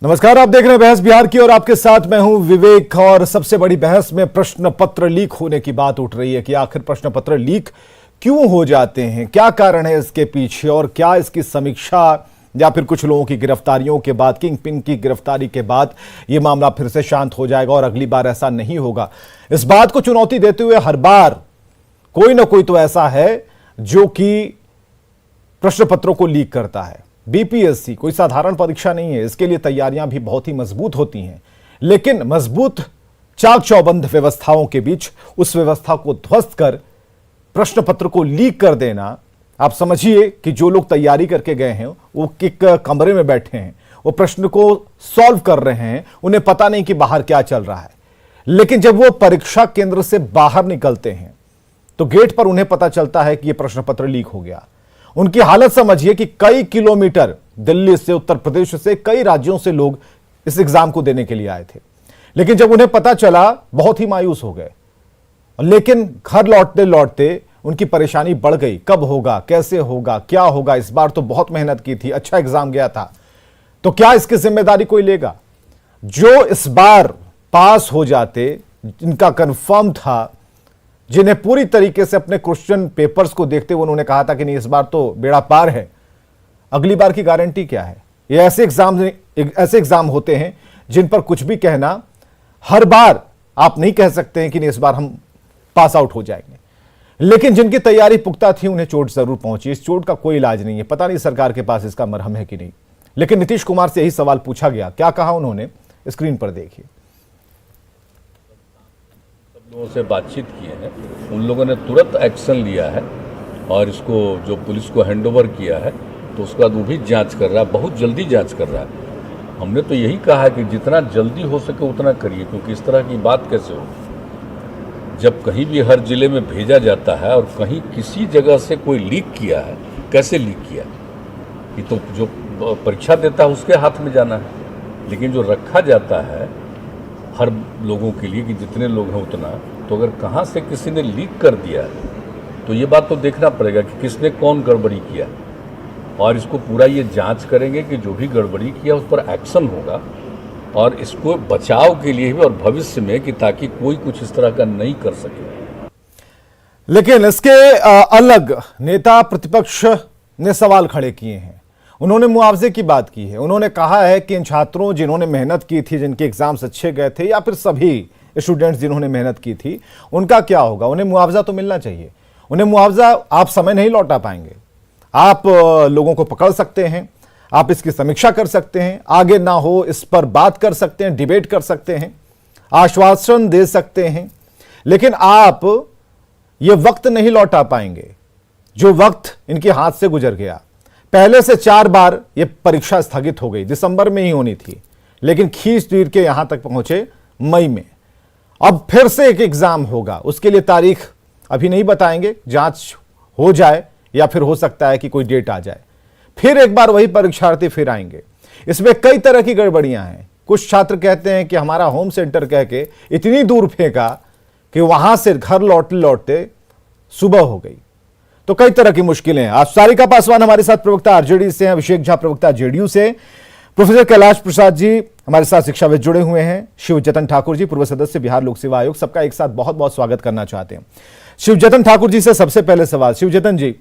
नमस्कार, आप देख रहे हैं बहस बिहार की और आपके साथ मैं हूं विवेक। और सबसे बड़ी बहस में प्रश्न पत्र लीक होने की बात उठ रही है कि आखिर प्रश्न पत्र लीक क्यों हो जाते हैं, क्या कारण है इसके पीछे और क्या इसकी समीक्षा या फिर कुछ लोगों की गिरफ्तारियों के बाद, किंग पिन की गिरफ्तारी के बाद यह मामला फिर से शांत हो जाएगा और अगली बार ऐसा नहीं होगा। इस बात को चुनौती देते हुए हर बार कोई ना कोई तो ऐसा है जो कि प्रश्न पत्रों को लीक करता है। बीपीएससी कोई साधारण परीक्षा नहीं है, इसके लिए तैयारियां भी बहुत ही मजबूत होती हैं, लेकिन मजबूत चाक चौबंद व्यवस्थाओं के बीच उस व्यवस्था को ध्वस्त कर प्रश्न पत्र को लीक कर देना, आप समझिए कि जो लोग तैयारी करके गए हैं वो एक कमरे में बैठे हैं, वो प्रश्न को सॉल्व कर रहे हैं, उन्हें पता नहीं कि बाहर क्या चल रहा है। लेकिन जब वो परीक्षा केंद्र से बाहर निकलते हैं तो गेट पर उन्हें पता चलता है कि यह प्रश्न पत्र लीक हो गया। उनकी हालत समझिए कि कई किलोमीटर दिल्ली से, उत्तर प्रदेश से, कई राज्यों से लोग इस एग्जाम को देने के लिए आए थे। लेकिन जब उन्हें पता चला बहुत ही मायूस हो गए। लेकिन घर लौटते लौटते उनकी परेशानी बढ़ गई, कब होगा, कैसे होगा, क्या होगा। इस बार तो बहुत मेहनत की थी, अच्छा एग्जाम गया था, तो क्या इसकी जिम्मेदारी कोई लेगा? जो इस बार पास हो जाते, जिनका कंफर्म था, जिन्हें पूरी तरीके से अपने क्वेश्चन पेपर्स को देखते हुए उन्होंने कहा था कि नहीं इस बार तो बेड़ा पार है, अगली बार की गारंटी क्या है? ये ऐसे एग्जाम होते हैं जिन पर कुछ भी कहना, हर बार आप नहीं कह सकते हैं कि नहीं इस बार हम पास आउट हो जाएंगे। लेकिन जिनकी तैयारी पुख्ता थी उन्हें चोट जरूर पहुंची। इस चोट का कोई इलाज नहीं है, पता नहीं सरकार के पास इसका मरहम है कि नहीं। लेकिन नीतीश कुमार से यही सवाल पूछा गया, क्या कहा उन्होंने, स्क्रीन पर देखिए। लोगों से बातचीत किए हैं, उन लोगों ने तुरंत एक्शन लिया है और इसको जो पुलिस को हैंडओवर किया है तो उसके बाद वो भी जांच कर रहा है, बहुत जल्दी जांच कर रहा है। हमने तो यही कहा है कि जितना जल्दी हो सके उतना करिए, क्योंकि इस तरह की बात कैसे होगी जब कहीं भी हर जिले में भेजा जाता है और कहीं किसी जगह से कोई लीक किया है, कैसे लीक किया, ये तो जो परीक्षा देता है उसके हाथ में जाना है। लेकिन जो रखा जाता है हर लोगों के लिए कि जितने लोग हैं उतना, तो अगर कहाँ से किसी ने लीक कर दिया तो ये बात तो देखना पड़ेगा कि किसने कौन गड़बड़ी किया, और इसको पूरा ये जांच करेंगे कि जो भी गड़बड़ी किया उस पर एक्शन होगा, और इसको बचाव के लिए भी और भविष्य में कि ताकि कोई कुछ इस तरह का नहीं कर सके। लेकिन इसके अलग नेता प्रतिपक्ष ने सवाल खड़े किए हैं। उन्होंने मुआवजे की बात की है। उन्होंने कहा है कि इन छात्रों जिन्होंने मेहनत की थी, जिनके एग्जाम्स अच्छे गए थे, या फिर सभी स्टूडेंट्स जिन्होंने मेहनत की थी, उनका क्या होगा? उन्हें मुआवजा तो मिलना चाहिए। उन्हें मुआवजा आप समय नहीं लौटा पाएंगे, आप लोगों को पकड़ सकते हैं, आप इसकी समीक्षा कर सकते हैं, आगे ना हो इस पर बात कर सकते हैं, डिबेट कर सकते हैं, आश्वासन दे सकते हैं, लेकिन आप ये वक्त नहीं लौटा पाएंगे जो वक्त इनके हाथ से गुजर गया। पहले से 4 बार यह परीक्षा स्थगित हो गई, दिसंबर में ही होनी थी, लेकिन खींच तीर के यहां तक पहुंचे मई में। अब फिर से एक एग्जाम होगा, उसके लिए तारीख अभी नहीं बताएंगे, जांच हो जाए या फिर हो सकता है कि कोई डेट आ जाए। फिर एक बार वही परीक्षार्थी फिर आएंगे। इसमें कई तरह की गड़बड़ियां हैं। कुछ छात्र कहते हैं कि हमारा होम सेंटर कह के इतनी दूर फेंका कि वहां से घर लौटते लौटते सुबह हो गई। तो कई तरह की मुश्किलें हैं। आज सारिका पासवान हमारे साथ प्रवक्ता आरजेडी से हैं, अभिषेक झा प्रवक्ता जेडीयू से, प्रोफेसर कैलाश प्रसाद जी हमारे साथ शिक्षाविद जुड़े हुए हैं, शिवजतन ठाकुर जी पूर्व सदस्य बिहार लोक सेवा आयोग। सबका एक साथ बहुत बहुत स्वागत करना चाहते हैं। शिवजतन ठाकुर जी से सबसे पहले सवाल। शिवजतन जी,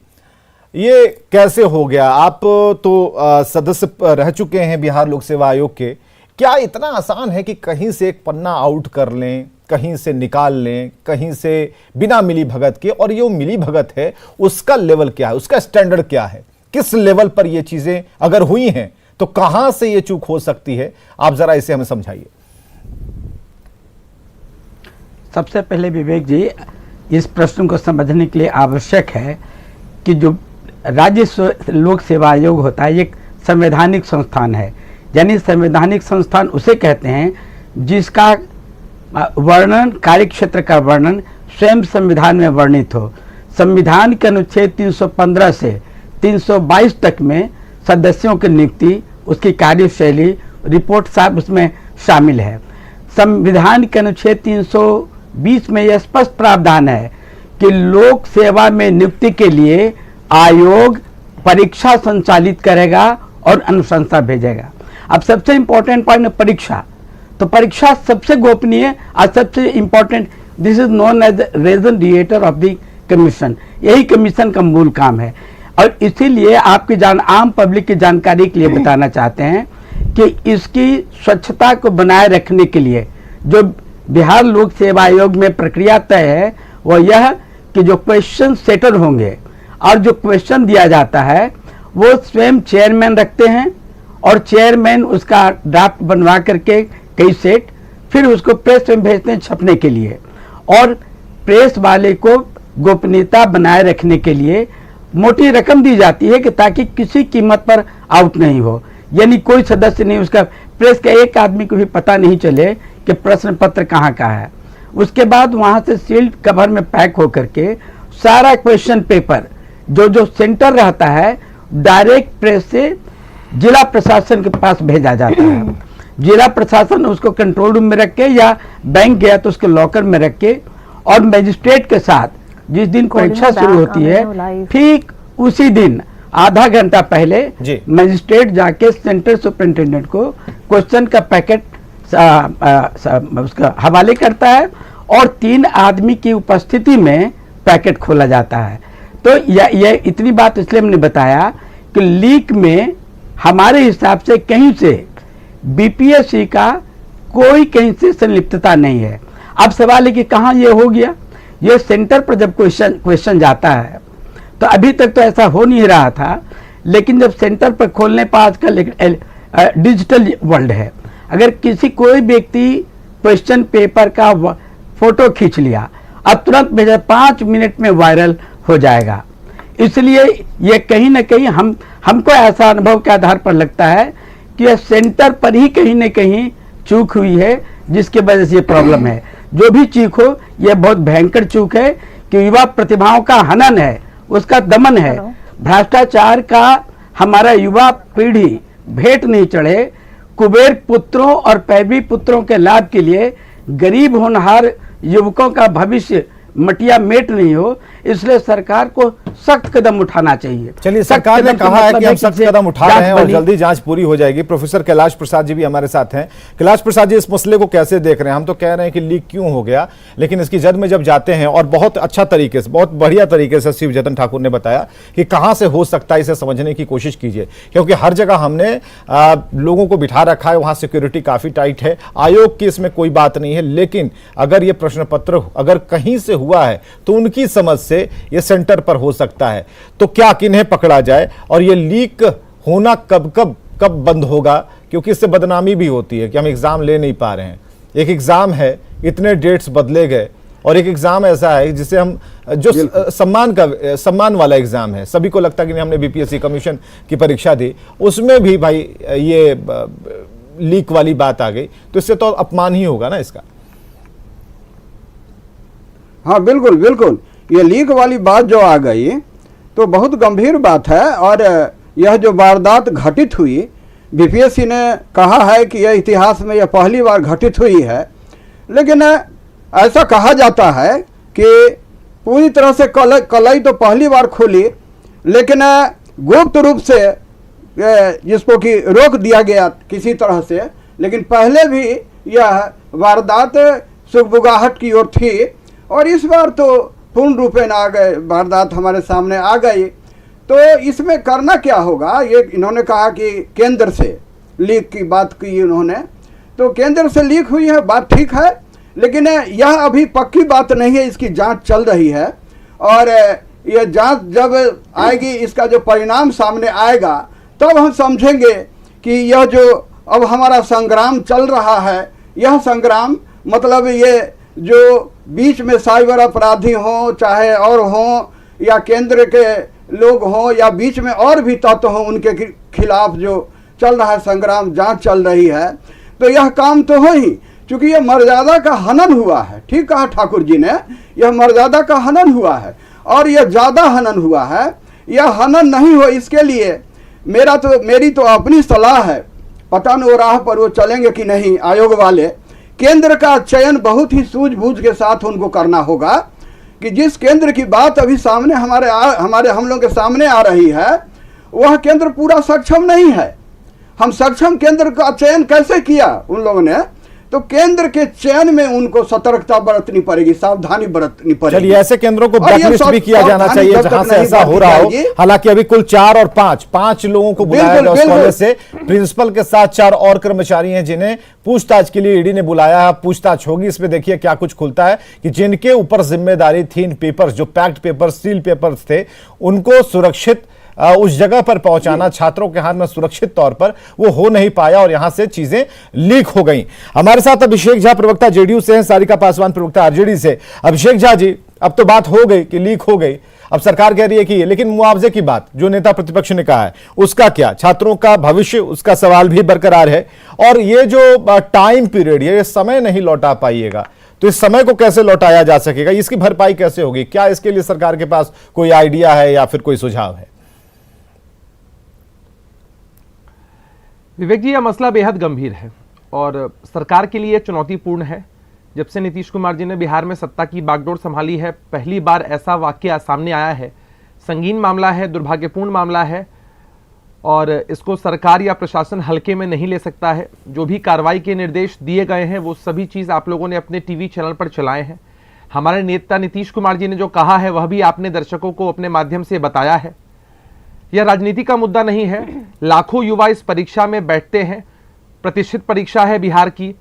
ये कैसे हो गया? आप तो सदस्य रह चुके हैं बिहार लोक सेवा आयोग के, क्या इतना आसान है कि कहीं से एक पन्ना आउट कर लें, कहीं से निकाल लें, कहीं से बिना मिली भगत के? और ये मिली भगत है उसका लेवल क्या है, उसका स्टैंडर्ड क्या है, किस लेवल पर ये चीजें अगर हुई हैं तो कहां से ये चूक हो सकती है? आप जरा इसे हमें समझाइए। सबसे पहले विवेक जी, इस प्रश्न को समझने के लिए आवश्यक है कि जो राज्य लोक सेवा आयोग होता है एक संवैधानिक संस्थान है। यानी संवैधानिक संस्थान उसे कहते हैं जिसका वर्णन, कार्य क्षेत्र का वर्णन स्वयं संविधान में वर्णित हो। संविधान के अनुच्छेद 315 से 322 तक में सदस्यों की नियुक्ति, उसकी कार्यशैली, रिपोर्ट सब उसमें शामिल है। संविधान के अनुच्छेद 320 में यह स्पष्ट प्रावधान है कि लोक सेवा में नियुक्ति के लिए आयोग परीक्षा संचालित करेगा और अनुशंसा भेजेगा। अब सबसे इंपॉर्टेंट पॉइंट है परीक्षा। तो परीक्षा सबसे गोपनीय और सबसे important, this is known as raison d'etre of the commission. यही कमीशन का मूल काम है। और इसीलिए आपकी आम पब्लिक की जानकारी के लिए बताना चाहते हैं कि इसकी स्वच्छता को बनाए रखने के लिए जो बिहार लोक सेवा आयोग में प्रक्रिया तय है वो यह कि जो क्वेश्चन सेटर होंगे और जो क्वेश्चन दिया जाता है वो स्वयं चेयरमैन रखते हैं और चेयरमैन उसका ड्राफ्ट बनवा करके कई सेट फिर उसको प्रेस में भेजते हैं छपने के लिए। और प्रेस वाले को गोपनीयता बनाए रखने के लिए मोटी रकम दी जाती है कि ताकि किसी कीमत पर आउट नहीं हो, यानी कोई सदस्य नहीं, उसका प्रेस के एक आदमी को भी पता नहीं चले कि प्रश्न पत्र कहाँ का है। उसके बाद वहाँ से सील्ड कवर में पैक होकर के सारा क्वेश्चन पेपर जो सेंटर रहता है डायरेक्ट प्रेस से जिला प्रशासन के पास भेजा जाता है। जिला प्रशासन उसको कंट्रोल रूम में रख के या बैंक गया तो उसके लॉकर में रख के और मजिस्ट्रेट के साथ जिस दिन परीक्षा शुरू होती है ठीक उसी दिन आधा घंटा पहले मजिस्ट्रेट जाके सेंटर सुपरिंटेंडेंट को क्वेश्चन का पैकेट उसका हवाले करता है और 3 आदमी की उपस्थिति में पैकेट खोला जाता है। तो यह इतनी बात इसलिए हमने बताया कि लीक में हमारे हिसाब से कहीं से बीपीएससी का कोई कहीं से संलिप्तता नहीं है। अब सवाल है कि कहाँ ये हो गया। ये सेंटर पर जब क्वेश्चन जाता है तो अभी तक तो ऐसा हो नहीं रहा था, लेकिन जब सेंटर पर खोलने पर आजकल डिजिटल वर्ल्ड है, अगर कोई व्यक्ति क्वेश्चन पेपर का फोटो खींच लिया अब तुरंत भेजा 5 मिनट में वायरल हो जाएगा। इसलिए ये कहीं ना कहीं हमको ऐसा अनुभव के आधार पर लगता है कि यह सेंटर पर ही कहीं ना कहीं चूक हुई है जिसकी वजह से ये प्रॉब्लम है। जो भी चूक हो यह बहुत भयंकर चूक है कि युवा प्रतिभाओं का हनन है, उसका दमन है। भ्रष्टाचार का हमारा युवा पीढ़ी भेंट नहीं चढ़े, कुबेर पुत्रों और पैवी पुत्रों के लाभ के लिए गरीब होनहार युवकों का भविष्य मटिया मेट नहीं हो, इसलिए सरकार को सख्त कदम उठाना चाहिए। चलिए, सरकार ने कहा है कि हम सख्त कदम उठा रहे हैं और जल्दी जांच पूरी हो जाएगी। प्रोफेसर कैलाश प्रसाद जी भी हमारे साथ हैं। कैलाश प्रसाद जी, इस मसले को कैसे देख रहे हैं? हम तो कह रहे हैं कि लीक क्यों हो गया, लेकिन इसकी जद में जब जाते हैं और बहुत अच्छा तरीके से, बहुत बढ़िया तरीके से शिव जतन ठाकुर ने बताया कि कहां से हो सकता है, इसे समझने की कोशिश कीजिए, क्योंकि हर जगह हमने लोगों को बिठा रखा है, वहां सिक्योरिटी काफी टाइट है। आयोग की इसमें कोई बात नहीं है, लेकिन अगर ये प्रश्न पत्र अगर कहीं से हुआ है तो उनकी समझ से ये सेंटर पर हो सकता है। तो क्या किन्हें पकड़ा जाए और ये लीक होना कब बंद होगा? क्योंकि इससे बदनामी भी होती है कि हम एग्जाम ले नहीं पा रहे हैं। एक एग्जाम है, इतने डेट्स बदले गए, और एक एग्जाम ऐसा है जिसे हम जो सम्मान वाला एग्जाम है, सभी को लगता है कि हमने बीपीएससी कमीशन की परीक्षा दी, उसमें भी भाई ये लीक वाली बात आ गई, तो इससे तो अपमान ही होगा ना इसका। हाँ बिल्कुल बिल्कुल, ये लीक वाली बात जो आ गई तो बहुत गंभीर बात है। और यह जो वारदात घटित हुई, बीपीएससी ने कहा है कि यह इतिहास में यह पहली बार घटित हुई है, लेकिन ऐसा कहा जाता है कि पूरी तरह से कलई तो पहली बार खुली, लेकिन गुप्त रूप से जिसको कि रोक दिया गया किसी तरह से, लेकिन पहले भी यह वारदात सुगबुगाहट की ओर थी और इस बार तो पूर्ण रूपेण आ गए, वारदात हमारे सामने आ गई। तो इसमें करना क्या होगा? ये इन्होंने कहा कि केंद्र से लीक की बात की उन्होंने, तो केंद्र से लीक हुई है, बात ठीक है, लेकिन यह अभी पक्की बात नहीं है, इसकी जांच चल रही है। और यह जांच जब आएगी, इसका जो परिणाम सामने आएगा, तब हम समझेंगे कि यह जो अब हमारा संग्राम चल रहा है, यह संग्राम मतलब ये जो बीच में साइबर अपराधी हों चाहे और हों, या केंद्र के लोग हों, या बीच में और भी तत्व हों, उनके खिलाफ जो चल रहा है संग्राम, जांच चल रही है, तो यह काम तो हो ही, क्योंकि यह मर्यादा का हनन हुआ है। ठीक कहा ठाकुर जी ने, यह मर्यादा का हनन हुआ है और यह ज़्यादा हनन हुआ है। यह हनन नहीं हो, इसके लिए मेरी तो अपनी सलाह है, पता नहीं वो राह पर वो चलेंगे कि नहीं आयोग वाले। केंद्र का चयन बहुत ही सूझबूझ के साथ उनको करना होगा कि जिस केंद्र की बात अभी सामने हम लोगों के सामने आ रही है, वह केंद्र पूरा सक्षम नहीं है। हम सक्षम केंद्र का चयन कैसे किया उन लोगों ने, तो केंद्र के चयन में उनको सतर्कता बरतनी पड़ेगी, सावधानी बरतनी पड़ेगी। चलिए, ऐसे केंद्रों को और ये ब्लैकलिस्ट भी किया जाना चाहिए सावधानी जहां से नहीं ऐसा हो रहा हो। बरती हालांकि अभी कुल 4 और 5 लोगों को बुलाया बिल्कुल, गया उस बिल्कुल। कॉलेज से। प्रिंसिपल के साथ 4 और कर्मचारी हैं जिन्हें पूछताछ के लिए ईडी ने बुलाया है। पूछताछ होगी, इसमें देखिए क्या कुछ खुलता है कि जिनके ऊपर जिम्मेदारी थी इन पेपर्स, जो पैक्ड पेपर्स, सील पेपर्स थे, उनको सुरक्षित उस जगह पर पहुंचाना, छात्रों के हाथ में सुरक्षित तौर पर, वो हो नहीं पाया और यहां से चीजें लीक हो गई। हमारे साथ अभिषेक झा प्रवक्ता जेडीयू से हैं, सारिका पासवान प्रवक्ता आरजेडी से। अभिषेक झा जी, अब तो बात हो गई कि लीक हो गई, अब सरकार कह रही है कि ये, लेकिन मुआवजे की बात जो नेता प्रतिपक्ष ने कहा है उसका क्या? छात्रोों का भविष्य, उसका सवाल भी बरकरार है। और ये जो टाइम पीरियड, ये समय नहीं लौटा पाइएगा, तो इस समय को कैसे लौटाया जा सकेगा? इसकी भरपाई कैसे होगी? क्या इसके लिए सरकार के पास कोई आइडिया है या फिर कोई सुझाव है? विवेक जी, यह मसला बेहद गंभीर है और सरकार के लिए चुनौतीपूर्ण है। जब से नीतीश कुमार जी ने बिहार में सत्ता की बागडोर संभाली है, पहली बार ऐसा वाकया सामने आया है। संगीन मामला है, दुर्भाग्यपूर्ण मामला है और इसको सरकार या प्रशासन हल्के में नहीं ले सकता है। जो भी कार्रवाई के निर्देश दिए गए हैं वो सभी चीज़ आप लोगों ने अपने टीवी चैनल पर चलाए हैं। हमारे नेता नीतीश कुमार जी ने जो कहा है वह भी आपने दर्शकों को अपने माध्यम से बताया है। यह राजनीति का मुद्दा नहीं है। लाखों युवा इस परीक्षा में बैठते हैं, प्रतिष्ठित परीक्षा है बिहार की,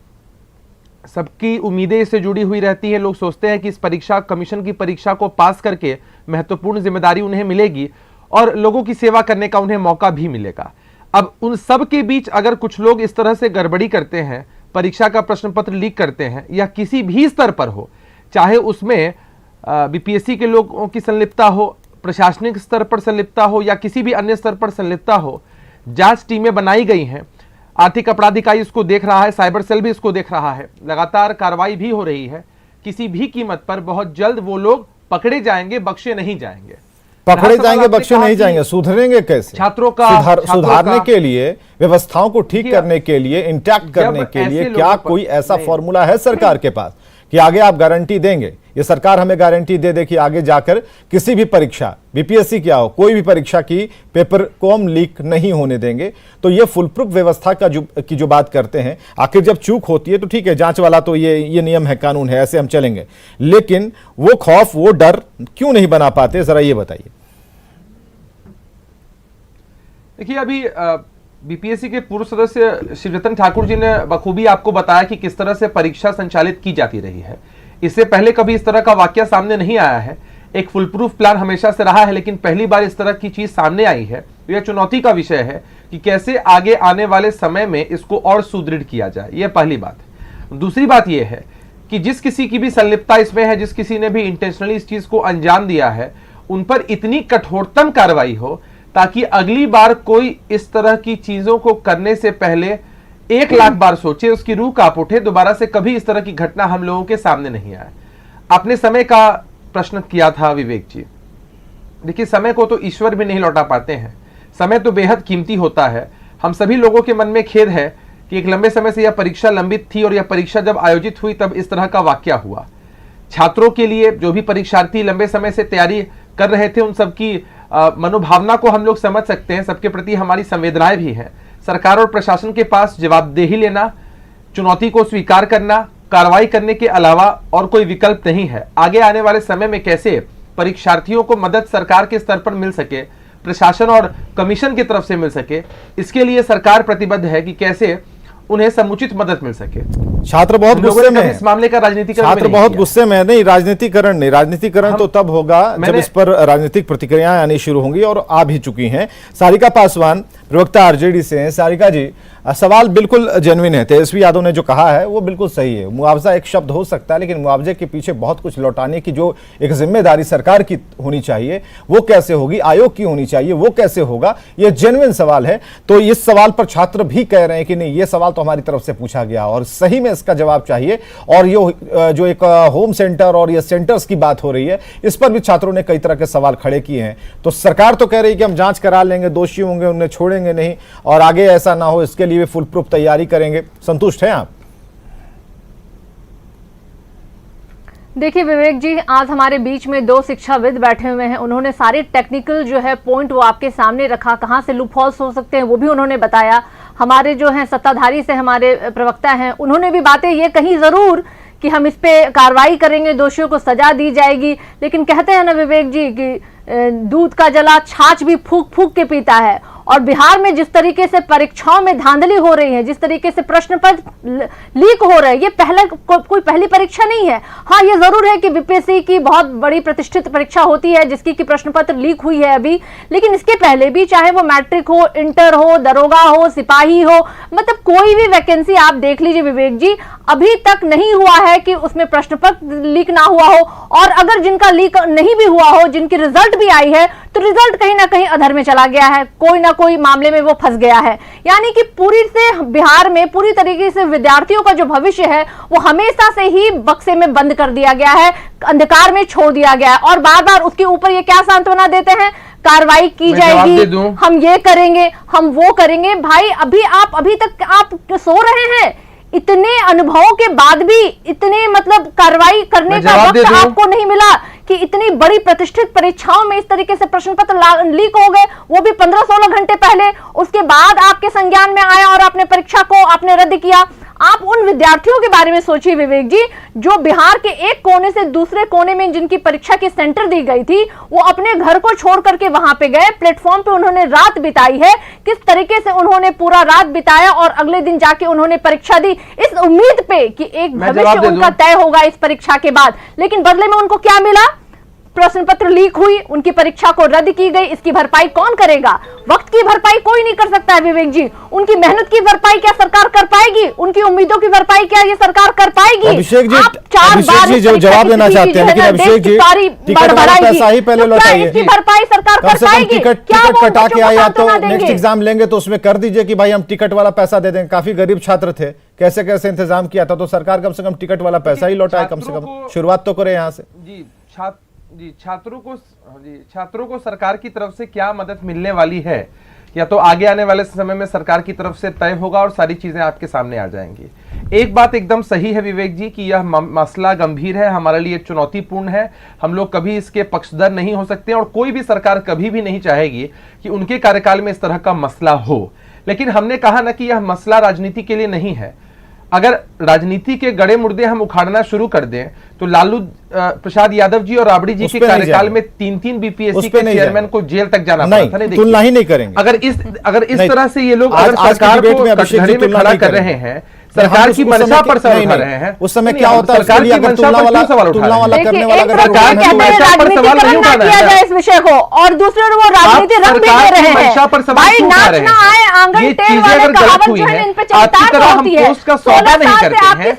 सबकी उम्मीदें इससे जुड़ी हुई रहती हैं। लोग सोचते हैं कि इस परीक्षा, कमीशन की परीक्षा को पास करके महत्वपूर्ण जिम्मेदारी उन्हें मिलेगी और लोगों की सेवा करने का उन्हें मौका भी मिलेगा। अब उन सब के बीच अगर कुछ लोग इस तरह से गड़बड़ी करते हैं, परीक्षा का प्रश्न पत्र लीक करते हैं या किसी भी स्तर पर हो, चाहे उसमें बीपीएससी के लोगों की संलिप्तता हो, प्रशासनिक स्तर पर संलिप्तता हो या किसी भी अन्य स्तर पर संलिप्तता हो, जांच टीमें बनाई गई हैं। आर्थिक अपराध इकाई इसको देख रहा है, साइबर सेल भी इसको देख रहा है, लगातार कार्रवाई भी हो रही है। किसी भी कीमत पर बहुत जल्द वो लोग पकड़े जाएंगे, बख्शे नहीं जाएंगे। पकड़े जाएंगे, बख्शे नहीं जाएंगे, सुधरेंगे कैसे? छात्रों का सुधारने के लिए, व्यवस्थाओं को ठीक करने के लिए, इंटैक्ट करने के लिए क्या कोई ऐसा फॉर्मूला है सरकार के पास कि आगे आप गारंटी देंगे? ये सरकार हमें गारंटी दे दे कि आगे जाकर किसी भी परीक्षा, बीपीएससी क्या हो, कोई भी परीक्षा की पेपर को हम लीक नहीं होने देंगे। तो ये फुल प्रूफ व्यवस्था का जो बात करते हैं, आखिर जब चूक होती है तो ठीक है, जांच वाला तो ये नियम है, कानून है, ऐसे हम चलेंगे, लेकिन वो खौफ, वो डर क्यों नहीं बना पाते, जरा ये बताइए। देखिए, अभी बीपीएससी के पूर्व सदस्य शिवरतन ठाकुर जी ने बखूबी आपको बताया कि किस तरह से परीक्षा संचालित की जाती रही है। इससे पहले कभी इस तरह का वाकया सामने नहीं आया है। एक फुल प्रूफ प्लान हमेशा से रहा है, लेकिन पहली बार इस तरह की चीज सामने आई है। यह चुनौती का विषय है कि कैसे आगे आने वाले समय में इसको और सुदृढ़ किया जाए, यह पहली बात है। दूसरी बात यह है कि जिस किसी की भी संलिप्तता इसमें है, जिस किसी ने भी इंटेंशनली इस चीज को अंजाम दिया है, उन पर इतनी कठोरतम कार्रवाई हो ताकि अगली बार कोई इस तरह की चीजों को करने से पहले 1 लाख बार सोचे, उसकी रूह कांप उठे, दोबारा से कभी इस तरह की घटना हम लोगों के सामने नहीं आए। आपने समय का प्रश्न किया था विवेक जी। देखिए, समय को तो ईश्वर भी नहीं लौटा पाते हैं। समय तो बेहद कीमती होता है। हम सभी लोगों के मन में खेद है कि एक लंबे समय से यह परीक्षा लंबित थी और यह परीक्षा जब आयोजित हुई तब इस तरह का वाकया हुआ। छात्रों के लिए, जो भी परीक्षार्थी लंबे समय से तैयारी कर रहे थे, उन सबकी मनोभावना को हम लोग समझ सकते हैं। सबके प्रति हमारी संवेदनाएं भी हैं। सरकार और प्रशासन के पास जवाबदेही लेना, चुनौती को स्वीकार करना, कार्रवाई करने के अलावा और कोई विकल्प नहीं है। आगे आने वाले समय में कैसे परीक्षार्थियों को मदद सरकार के स्तर पर मिल सके, प्रशासन और कमीशन की तरफ से मिल सके, इसके लिए सरकार प्रतिबद्ध है कि कैसे उन्हें समुचित मदद मिल सके। छात्र बहुत गुस्से में हैं। इस मामले का राजनीतिकरण छात्र बहुत गुस्से में है। नहीं, राजनीतिकरण नहीं, राजनीतिकरण तो तब होगा जब इस पर राजनीतिक प्रतिक्रियाएं आनी शुरू होंगी और आ भी चुकी हैं। सारिका पासवान प्रवक्ता आरजेडी से हैं। सारिका जी, सवाल बिल्कुल जेन्युइन है। तेजस्वी यादव ने जो कहा है वो बिल्कुल सही है। मुआवजा एक शब्द हो सकता है, लेकिन मुआवजे के पीछे बहुत कुछ लौटाने की जो एक जिम्मेदारी सरकार की होनी चाहिए वो कैसे होगी, आयोग की होनी चाहिए वो कैसे होगा, ये जेन्युइन सवाल है। तो इस सवाल पर छात्र भी कह रहे हैं कि नहीं, ये सवाल तो हमारी तरफ से पूछा गया और सही में इसका जवाब चाहिए। और ये जो एक होम सेंटर और ये सेंटर्स की बात हो रही है, इस पर भी छात्रों ने कई तरह के सवाल खड़े किए हैं। तो सरकार तो कह रही है कि हम जांच करा लेंगे, दोषी होंगे उन्हें छोड़ेंगे नहीं और आगे ऐसा ना हो इसके लिए फुल प्रूफ तैयारी करेंगे। संतुष्ट हैं आप? देखिए विवेक जी, आज हमारे बीच में 2 शिक्षाविद बैठे हुए हैं। उन्होंने सारे टेक्निकल जो है पॉइंट वो आपके सामने रखा, कहां से लूप होल्स हो सकते हैं वो भी उन्होंने बताया। हमारे जो हैं सत्ताधारी से हमारे प्रवक्ता हैं, उन्होंने भी बातें ये कही जरूर कि हम इस पे कार्रवाई करेंगे, दोषियों को सजा दी जाएगी, लेकिन कहते हैं ना विवेक जी कि दूध का जला छाछ भी फूक फूक के पीता है। और बिहार में जिस तरीके से परीक्षाओं में धांधली हो रही है, जिस तरीके से प्रश्न पत्र लीक हो रहे हैं, ये कोई पहली परीक्षा नहीं है। हाँ, ये जरूर है कि बीपीएससी की बहुत बड़ी प्रतिष्ठित परीक्षा होती है जिसकी कि प्रश्न पत्र लीक हुई है अभी, लेकिन इसके पहले भी चाहे वो मैट्रिक हो, इंटर हो, दरोगा हो, सिपाही हो, मतलब कोई भी वैकेंसी आप देख लीजिए विवेक जी, अभी तक नहीं हुआ है कि उसमें प्रश्न पत्र लीक ना हुआ हो। और अगर जिनका लीक नहीं भी हुआ हो, जिनकी रिजल्ट भी आई है, तो रिजल्ट कहीं ना कहीं अधर में चला गया है, कोई ना कोई मामले में वो फंस गया है। यानी कि पूरी से बिहार में पूरी तरीके से विद्यार्थियों का जो भविष्य है वो हमेशा से ही बक्से में बंद कर दिया गया है, अंधकार में छोड़ दिया गया है। और बार बार उसके ऊपर ये क्या सांत्वना देते हैं, कार्रवाई की जाएगी, हम ये करेंगे, हम वो करेंगे। भाई अभी तक आप सो रहे हैं, इतने अनुभवों के बाद भी इतने मतलब कार्रवाई करने का वक्त आपको नहीं मिला कि इतनी बड़ी प्रतिष्ठित परीक्षाओं में इस तरीके से प्रश्न पत्र लीक हो गए, वो भी 15-16 घंटे पहले, उसके बाद आपके संज्ञान में आया और आपने परीक्षा को आपने रद्द किया। आप उन विद्यार्थियों के बारे में सोचिए विवेक जी, जो बिहार के एक कोने से दूसरे कोने में जिनकी परीक्षा की सेंटर दी गई थी, वो अपने घर को छोड़ करके वहां पे गए, प्लेटफॉर्म पे उन्होंने रात बिताई है, किस तरीके से उन्होंने पूरा रात बिताया और अगले दिन जाके उन्होंने परीक्षा दी, इस उम्मीद पे कि एक भविष्य उनका तय होगा इस परीक्षा के बाद। लेकिन बदले में उनको क्या मिला? प्रश्न पत्र लीक हुई, उनकी परीक्षा को रद्द की गई। इसकी भरपाई कौन करेगा? वक्त की भरपाई कोई नहीं कर सकता है विवेक जी। उनकी मेहनत की भरपाई क्या सरकार कर पाएगी? उनकी उम्मीदों की भरपाई क्या ये सरकार कर पाएगी? अभिषेक जी जो जवाब देना चाहते हैं, लेकिन अभिषेक जी टिकट वाला पैसा ही पहले लौटाइए। इसकी भरपाई सरकार कर पाएगी? टिकट कटा के आया तो नेक्स्ट एग्जाम लेंगे तो उसमें कर दीजिए कि भाई हम टिकट वाला पैसा दे देंगे। काफी गरीब छात्र थे, कैसे कैसे इंतजाम किया था, तो सरकार कम से कम टिकट वाला पैसा ही लौटाए, कम से कम शुरुआत तो करे यहाँ से। छात्रों को सरकार की तरफ से क्या मदद मिलने वाली है, या तो आगे आने वाले समय में सरकार की तरफ से तय होगा और सारी चीजें आपके सामने आ जाएंगी। एक बात एकदम सही है विवेक जी कि यह मसला गंभीर है, हमारे लिए चुनौतीपूर्ण है, हम लोग कभी इसके पक्षधर नहीं हो सकते और कोई भी सरकार कभी भी नहीं चाहेगी कि उनके कार्यकाल में इस तरह का मसला हो। लेकिन हमने कहा ना कि यह मसला राजनीति के लिए नहीं है। अगर राजनीति के गड़े मुर्दे हम उखाड़ना शुरू कर दें तो लालू प्रसाद यादव जी और राबड़ी जी के कार्यकाल में 3 बीपीएससी के चेयरमैन को जेल तक जाना पड़ा था। नहीं, तुलना ही नहीं करेंगे। अगर इस तरह से ये लोग अगर सरकार को कटघरे में खड़ा कर रहे हैं, सरकार की मंशा पर सवाल उठा रहे हैं, उस समय क्या होता है? सरकार की मंशा पर सवाल उठा रहे करने वाला सरकार की मंशा पर सवाल नहीं उठाना है इस विषय को, और दूसरे वो राजनीति रंग भी दे रहे हैं। भाई नाच ना आए आंगन टेढ़ वाले कहावत जो है इन पे चरितार्थ होती है। पोस्ट का सौदा नहीं करते हैं,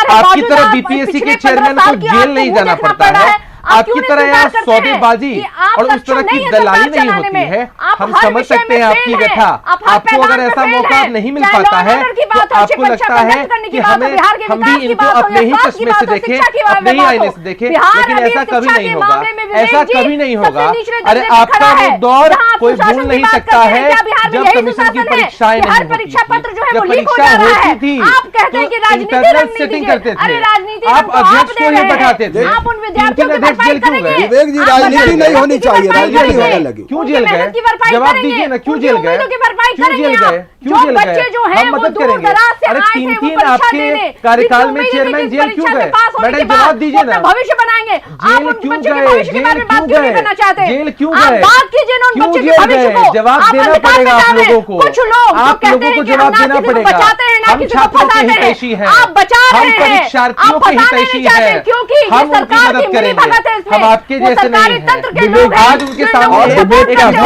आपकी तरह मौजूदा बीपीएससी के पिछले चेयरमैन 15 को साल की जेल आपको नहीं मुंह जाना देखना पड़ता पड़ रहा है। है। आप आपकी क्यों तरह इंतजार यहाँ करते हैं सौदेबाजी कि आप और उस सक्षम तरह नहीं की है दलाली सरकार नहीं चलाने होती में। है। आप हम हर समझ विषय सकते में हैं आपकी फेल हैं। व्यथा। आप हर आपको अगर मैदान ऐसा में मौका फेल हैं। नहीं मिल चाहे पाता लॉ है एंड ऑर्डर की तो बात हो, आपको शिक्षा लगता है कंडक्ट करने की कि बात हो, हमें बिहार के हम विकास भी की इनको बात हो, अपने ही या स्वास्थ्य की चश्मे बात से हो, देखें, शिक्षा की बात अपने ही हो। आईने से देखें, बिहार लेकिन अभी ऐसा शिक्षा कभी के नहीं होगा। मामले में विवेक ऐसा जी कभी नहीं सबसे होगा। निचले अरे दर्जे पे आपका खड़ा वो है। दौर जहां आप कोई सुशासन भूल की नहीं बात सकता करते हैं, है क्या बिहार में जब यही कमीशन की सुशासन है? परीक्षाएं कि हर नहीं होती परीक्षा थी। पत्र जो है जब वो लीक हो परीक्षा जा रहा है। होती थी आप कहते हैं कि तो राजनीति इंटरनल रंग नहीं सेटिंग दीजिए। करते अरे थे, राजनीति आप रंग तो अध्यक्ष दे को रहे ही बैठाते हैं। थे। आप उन विद्यार्थियों की अध्यक्ष भरपाई जेल क्यों करेंगे। गए? विवेक जी, आप राजनीति बताइए, नहीं होनी उनकी चाहिए, भरपाई राजनीति करेंगे। होने लगी। क्यों उनकी जेल मेहनत गए? की भरपाई जवाब करेंगे। दीजिए ना, क्यों उनकी जेल गए? उम्मीदों की भरपाई क्यों करेंगे जेल आप। गए? क्यों जो जेल बच्चे गए? जो हैं हम वो मदद दूर करेंगे। दराज से अरे आए थे, वो 3 परीक्षा आपके देने। कार्यकाल में जिनकी चेयरमैन उम्मीद थी जेल कि क्यों परीक्षा गए? से पास होने मैडम के बाद जवाब दीजिए वो अपना ना। भविष्य बनाएंगे। आप जेल उन क्यों बच्चों के गए? भविष्य के बारे में बात जेल क्यों नहीं क्यों करना गए? चाहते? जेल क्यों आप गए? बात कीजिए ना उन क्यों बच्चों के जेल भविष्य गए? को। जवाब आप देना अंधकार पड़ेगा में आप डाल रहे लोगों हैं। को। कुछ लोग जो आप कहते लोगों हैं को कि जवाब हम ना देना किसी को पड़ेगा। बचाते हैं, ना हम किसी को छात्रों के फंसाते हैं। हितैषी हैं। आप बचा हम रहे हैं। परीक्षार्थियों आप के फंसाना हितैषी नहीं चाहते हैं। क्योंकि हम ये उनकी सरकार मदद की मिली करेंगे। भगत है इसमें। हम आपके वो जैसे सरकारी नहीं तंत्र के हैं। लोग हैं। आज उनके जो सामने लोगों को विवेक वोट करते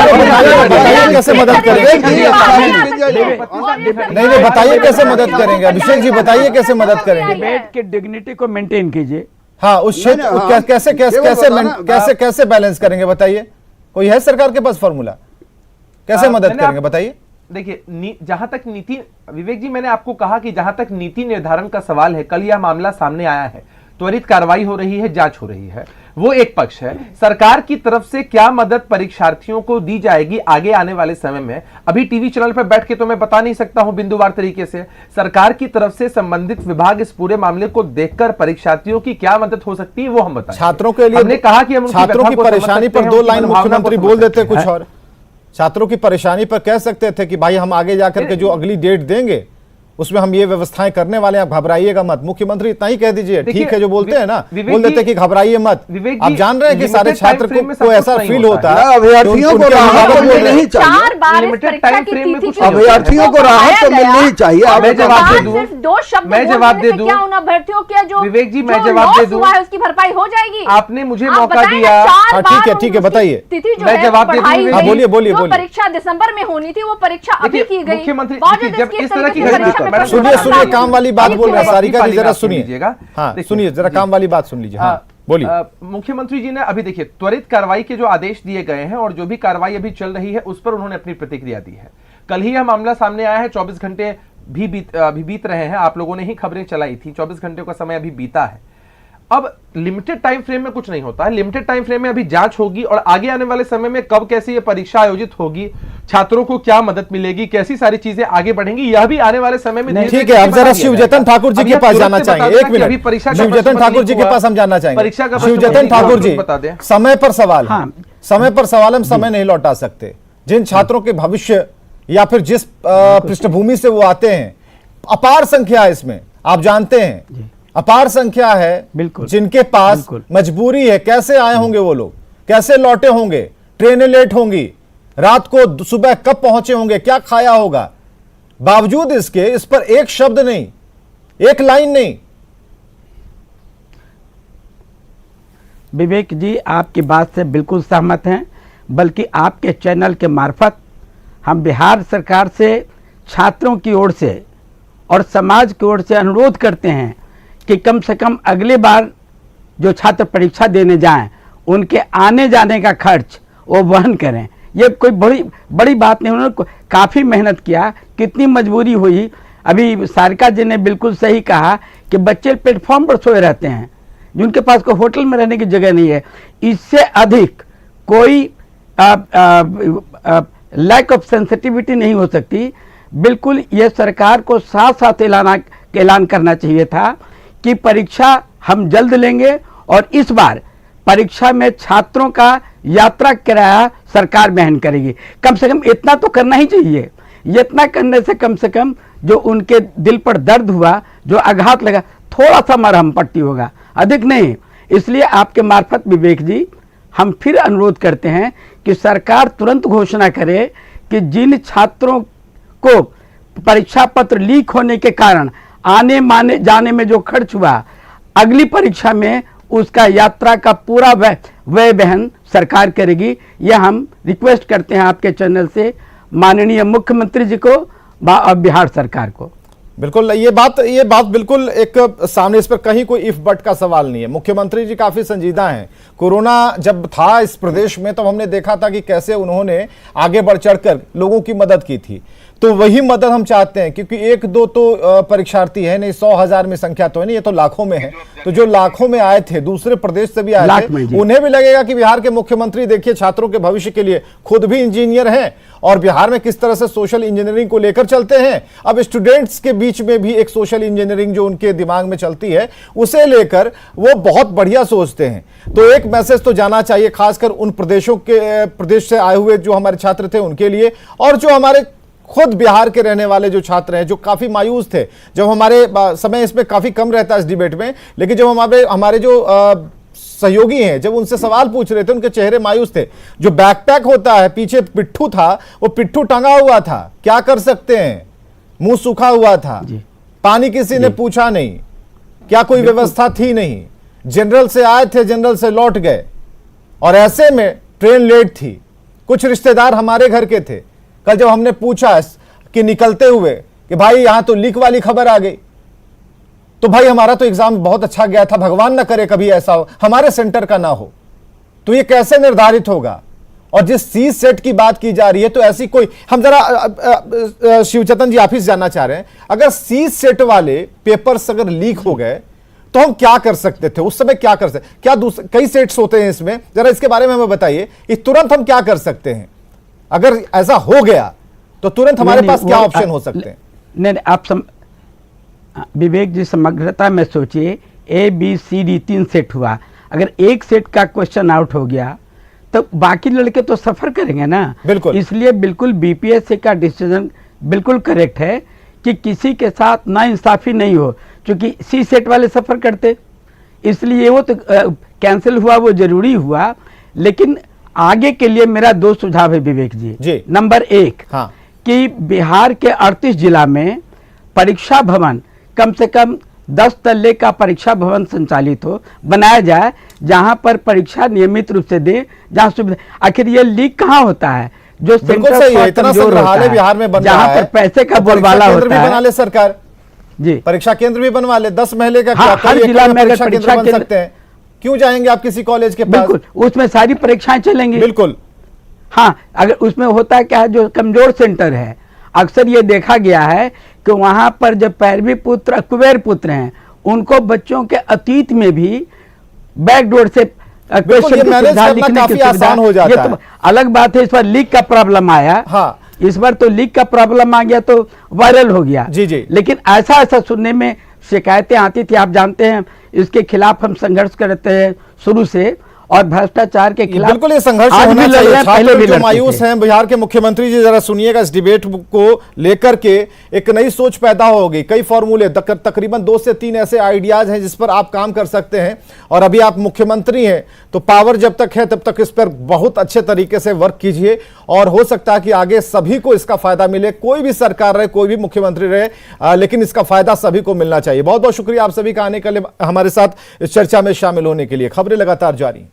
बताइए हैं। कैसे मदद करेंगे। नहीं बताइए कैसे मदद करेंगे। अभिषेक जी बताइए कैसे मदद करेंगे। डिबेट की डिग्निटी को मेंटेन कीजिए। हाँ, उस क्षेत्र कैसे कैसे बैलेंस करेंगे बताइए। कोई है सरकार के पास फॉर्मूला? कैसे मदद करेंगे बताइए। देखिए, जहां तक नीति, विवेक जी मैंने आपको कहा कि जहां तक नीति निर्धारण का सवाल है, कल यह मामला सामने आया है, त्वरित कार्रवाई हो रही है, जांच हो रही है, वो एक पक्ष है। सरकार की तरफ से क्या मदद परीक्षार्थियों को दी जाएगी आगे आने वाले समय में, अभी टीवी चैनल पर बैठ के तो मैं बता नहीं सकता हूं बिंदुवार तरीके से। सरकार की तरफ से संबंधित विभाग इस पूरे मामले को देखकर परीक्षार्थियों की क्या मदद हो सकती है वो हम बताएंगे। छात्रों के लिए हमने कहा कि हम छात्रों की परेशानी पर 2 लाइन मुख्यमंत्री बोल देते कुछ और। छात्रों की परेशानी पर कह सकते थे कि भाई हम आगे जाकर के जो अगली डेट देंगे उसमें हम ये व्यवस्थाएं करने वाले हैं, आप घबराइएगा मत। मुख्यमंत्री इतना ही कह दीजिए, ठीक है जो बोलते हैं ना, बोल देते कि घबराइए मत। आप जान रहे हैं कि सारे छात्र को ऐसा फील होता है, अभ्यर्थियों को राहत तो मिलनी चाहिए, अभ्यर्थियों को राहत तो मिलनी चाहिए। मैं जवाब दे दूं, दो शब्द मैं जवाब दे दूं, क्या उन अभ्यर्थियों के जो विवेक जी मैं जवाब दे दूं, उसकी भरपाई हो जाएगी? आपने मुझे मौका दिया। हाँ ठीक है बताइए, मैं जवाब दे दूं। बोलिए। परीक्षा दिसंबर में होनी थी, वो परीक्षा अभी की गई। मुख्यमंत्री बावजूद जब इसके इस तरह की परीक्षा में सुनिए काम वाली बात बोल रहे हैं सारिका जी, जरा सुनिए। लीजिएगा। हाँ सुनिए जरा काम वाली बात सुन लीजिए। हाँ बोलिए। मुख्यमंत्री जी ने अभी देखिए त्वरित कार्रवाई के जो आदेश दिए गए हैं और जो भी कार्रवाई अभी चल रही है उस पर उन्होंने अपनी प्रतिक्रिया दी है। कल ही यह मामला सामने आया है, 24 घंटे भी बीत रहे हैं, आप लोगों ने ही खबरें चलाई थी, 24 घंटे का समय अभी बीता है। अब लिमिटेड टाइम फ्रेम में कुछ नहीं होता है, लिमिटेड टाइम फ्रेम में अभी जांच होगी और आगे आने वाले समय में कब कैसे ये परीक्षा आयोजित होगी, छात्रों को क्या मदद मिलेगी, कैसी सारी चीजें आगे बढ़ेंगी, यह भी आने वाले समय में ठीक है। अब जरा शिवजतन ठाकुर जी के पास जाना चाहेंगे, एक मिनट, शिवजतन ठाकुर जी के पास हम जाना चाहेंगे। परीक्षा का शिवजतन ठाकुर जी, समय पर सवाल, समय पर सवाल, हम समय नहीं लौटा सकते। जिन छात्रों के भविष्य या फिर जिस पृष्ठभूमि से वो आते हैं, अपार संख्या है इसमें, आप जानते हैं अपार संख्या है, बिल्कुल जिनके पास मजबूरी है। कैसे आए होंगे वो लोग, कैसे लौटे होंगे, ट्रेनें लेट होंगी, रात को सुबह कब पहुंचे होंगे, क्या खाया होगा। बावजूद इसके इस पर एक शब्द नहीं, एक लाइन नहीं। विवेक जी आपकी बात से बिल्कुल सहमत हैं, बल्कि आपके चैनल के मार्फत हम बिहार सरकार से, छात्रों की ओर से और समाज की ओर से अनुरोध करते हैं कि कम से कम अगली बार जो छात्र परीक्षा देने जाएं उनके आने जाने का खर्च वो वहन करें। ये कोई बड़ी बात नहीं, उन्होंने काफ़ी मेहनत किया, कितनी मजबूरी हुई। अभी सारिका जी ने बिल्कुल सही कहा कि बच्चे प्लेटफॉर्म पर सोए रहते हैं, जिनके पास कोई होटल में रहने की जगह नहीं है। इससे अधिक कोई लैक ऑफ सेंसिटिविटी नहीं हो सकती। बिल्कुल ये सरकार को साथ साथ ऐलान करना चाहिए था कि परीक्षा हम जल्द लेंगे और इस बार परीक्षा में छात्रों का यात्रा किराया सरकार वहन करेगी। कम से कम इतना तो करना ही चाहिए। इतना करने से कम जो उनके दिल पर दर्द हुआ, जो आघात लगा, थोड़ा सा मरहम पट्टी होगा, अधिक नहीं। इसलिए आपके मार्फत विवेक जी हम फिर अनुरोध करते हैं कि सरकार तुरंत घोषणा करे कि जिन छात्रों को परीक्षा पत्र लीक होने के कारण आने माने जाने में जो खर्च हुआ, अगली परीक्षा में उसका यात्रा का पूरा व्यय वहन सरकार करेगी। यह हम रिक्वेस्ट करते हैं आपके चैनल से माननीय मुख्यमंत्री जी को और बिहार सरकार को। बिल्कुल ये बात बिल्कुल एक सामने, इस पर कहीं कोई इफ बट का सवाल नहीं है। मुख्यमंत्री जी काफी संजीदा हैं। कोरोना जब था इस प्रदेश में तब हमने देखा था कि कैसे उन्होंने आगे बढ़ चढ़कर लोगों की मदद की थी, तो वही मदद हम चाहते हैं। क्योंकि एक दो तो परीक्षार्थी है नहीं, 100,000 में संख्या तो है नहीं, ये तो लाखों में है। तो जो लाखों में आए थे, दूसरे प्रदेश से भी आए थे, उन्हें भी लगेगा कि बिहार के मुख्यमंत्री देखिए छात्रों के भविष्य के लिए खुद भी इंजीनियर हैं और बिहार में किस तरह से सोशल इंजीनियरिंग को लेकर चलते हैं। अब स्टूडेंट्स के बीच में भी एक सोशल इंजीनियरिंग जो उनके दिमाग में चलती है, उसे लेकर वो बहुत बढ़िया सोचते हैं। तो एक मैसेज तो जाना चाहिए खासकर उन प्रदेश से आए हुए जो हमारे छात्र थे उनके लिए, और जो हमारे खुद बिहार के रहने वाले जो छात्र हैं, जो काफी मायूस थे। जब हमारे समय इसमें काफी कम रहता है इस डिबेट में, लेकिन जब हमारे जो सहयोगी हैं जब उनसे सवाल पूछ रहे थे, उनके चेहरे मायूस थे। जो बैकपैक होता है, पीछे पिट्ठू था, वो पिट्ठू टंगा हुआ था, क्या कर सकते हैं, मुंह सूखा हुआ था, पानी किसी ने पूछा नहीं, क्या कोई व्यवस्था थी नहीं, जनरल से आए थे, जनरल से लौट गए, और ऐसे में ट्रेन लेट थी। कुछ रिश्तेदार हमारे घर के थे, कल जब हमने पूछा कि निकलते हुए कि भाई यहां तो लीक वाली खबर आ गई, तो भाई हमारा तो एग्जाम बहुत अच्छा गया था, भगवान ना करे कभी ऐसा हो हमारे सेंटर का ना हो, तो ये कैसे निर्धारित होगा। और जिस सी सेट की बात की जा रही है, तो ऐसी कोई, हम जरा शिवचेतन जी आप ही जानना चाह रहे हैं, अगर सी सेट वाले पेपर्स अगर लीक हो गए तो हम क्या कर सकते थे उस समय, क्या कर सकते, क्या दूसरे कई सेट्स होते हैं इसमें, जरा इसके बारे में हमें बताइए कि तुरंत हम क्या कर सकते हैं अगर ऐसा हो गया, तो तुरंत हमारे पास क्या ऑप्शन हो सकते हैं। नहीं, आप विवेक जी समग्रता में सोचिए, A B C D 3 set हुआ, अगर एक सेट का क्वेश्चन आउट हो गया तो बाकी लड़के तो सफर करेंगे ना। बिल्कुल। इसलिए बिल्कुल बीपीएससी का डिसीजन बिल्कुल करेक्ट है कि किसी के साथ नाइंसाफी नहीं हो, क्योंकि सी सेट वाले सफर करते, इसलिए वो तो कैंसिल हुआ, वो जरूरी हुआ। लेकिन आगे के लिए मेरा 2 सुझाव है विवेक जी। नंबर 1, हाँ, कि बिहार के 38 जिला में परीक्षा भवन कम से कम 10 तल्ले का परीक्षा भवन संचालित हो, बनाया जाए, जहां पर परीक्षा नियमित रूप से दे, जहां सुविधा। आखिर ये लीक कहाँ होता है? जो बिल्कुल सही है, इतना संग्रहालय बिहार में बन रहा है, जहां पर पैसे का बोलबाला होता है। बना ले सरकार जी, परीक्षा केंद्र भी बनवा ले, 10 महले का हाँ, हर जिला में अगर परीक्षा बन सकते हैं। क्यों जाएंगे आप किसी कॉलेज के पास? बिल्कुल, उसमें सारी परीक्षाएं चलेंगी। बिल्कुल। हाँ, अगर उसमें होता है क्या है, जो कमजोर सेंटर है, अक्सर ये देखा गया है कि वहां पर जो पैरवी पुत्र, कुबेर पुत्र हैं, उनको बच्चों के अतीत में भी बैकडोर से क्वेश्चन की सुविधा, लिखने की आसान हो सुविधा, जाता ये तो है। अलग बात है। इस बार लीक का प्रॉब्लम आया, हाँ, इस बार तो लीक का प्रॉब्लम आ गया तो वायरल हो गया। जी। लेकिन ऐसा सुनने में शिकायतें आती थी, आप जानते हैं, इसके खिलाफ हम संघर्ष करते हैं शुरू से, और भ्रष्टाचार के खिलाफ बिल्कुल ये संघर्ष आज होना भी लड़ चाहिए। रहे हैं, पहले छात्र भी जो लड़ते मायूस थे। हैं, बिहार के मुख्यमंत्री जी, जरा सुनिएगा, इस डिबेट को लेकर के एक नई सोच पैदा होगी। कई फॉर्मूले, तकरीबन 2 से 3 ऐसे आइडियाज हैं जिस पर आप काम कर सकते हैं, और अभी आप मुख्यमंत्री हैं तो पावर जब तक है तब तक इस पर बहुत अच्छे तरीके से वर्क कीजिए, और हो सकता है कि आगे सभी को इसका फायदा मिले। कोई भी सरकार रहे, कोई भी मुख्यमंत्री रहे, लेकिन इसका फायदा सभी को मिलना चाहिए। बहुत बहुत शुक्रिया आप सभी का आने के लिए, हमारे साथ इस चर्चा में शामिल होने के लिए। खबरें लगातार जारी।